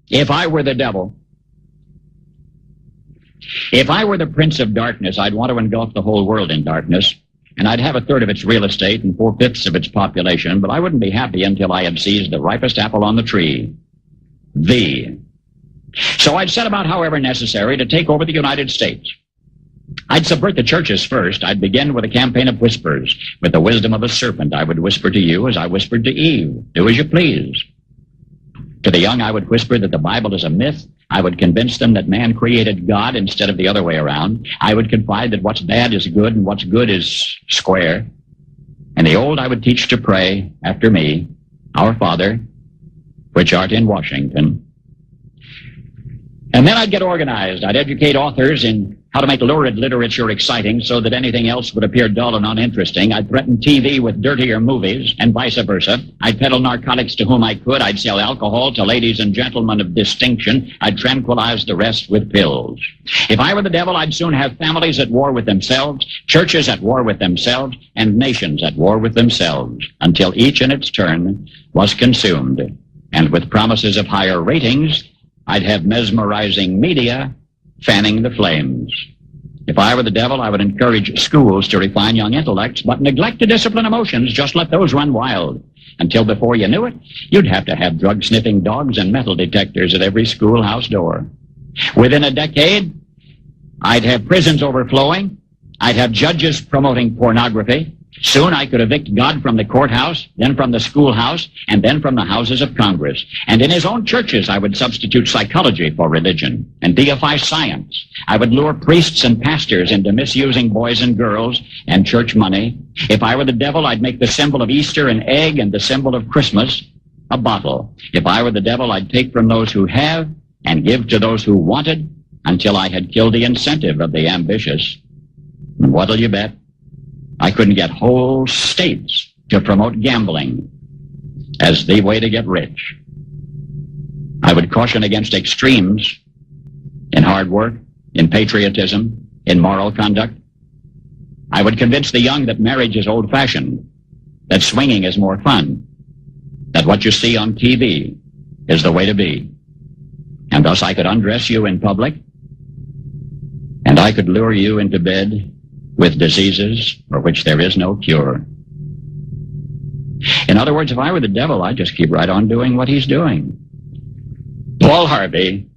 If I were the devil, if I were the prince of darkness, I'd want to engulf the whole world in darkness, and I'd have a third of its real estate and 4/5 of its population, but I wouldn't be happy until I had seized the ripest apple on the tree. So I'd set about, however necessary, to take over the United States. I'd subvert the churches first. I'd begin with a campaign of whispers. With the wisdom of a serpent, I would whisper to you as I whispered to Eve, do as you please. To the young, I would whisper that the Bible is a myth. I would convince them that man created God instead of the other way around. I would confide that what's bad is good and what's good is square. And the old I would teach to pray after me, Our Father, which art in Washington. And then I'd get organized. I'd educate authors in how to make lurid literature exciting so that anything else would appear dull and uninteresting. I'd threaten TV with dirtier movies and vice versa. I'd peddle narcotics to whom I could. I'd sell alcohol to ladies and gentlemen of distinction. I'd tranquilize the rest with pills. If I were the devil, I'd soon have families at war with themselves, churches at war with themselves, and nations at war with themselves, until each in its turn was consumed. And with promises of higher ratings, I'd have mesmerizing media fanning the flames. If I were the devil, I would encourage schools to refine young intellects, but neglect to discipline emotions. Just let those run wild. Until before you knew it, you'd have to have drug-sniffing dogs and metal detectors at every schoolhouse door. Within a decade, I'd have prisons overflowing. I'd have judges promoting pornography. Soon I could evict God from the courthouse, then from the schoolhouse, and then from the houses of Congress. And in his own churches, I would substitute psychology for religion and deify science. I would lure priests and pastors into misusing boys and girls and church money. If I were the devil, I'd make the symbol of Easter an egg and the symbol of Christmas a bottle. If I were the devil, I'd take from those who have and give to those who wanted until I had killed the incentive of the ambitious. And what'll you bet? I couldn't get whole states to promote gambling as the way to get rich. I would caution against extremes in hard work, in patriotism, in moral conduct. I would convince the young that marriage is old-fashioned, that swinging is more fun, that what you see on TV is the way to be. And thus I could undress you in public, and I could lure you into bed with diseases for which there is no cure. In other words, if I were the devil, I'd just keep right on doing what he's doing. Paul Harvey,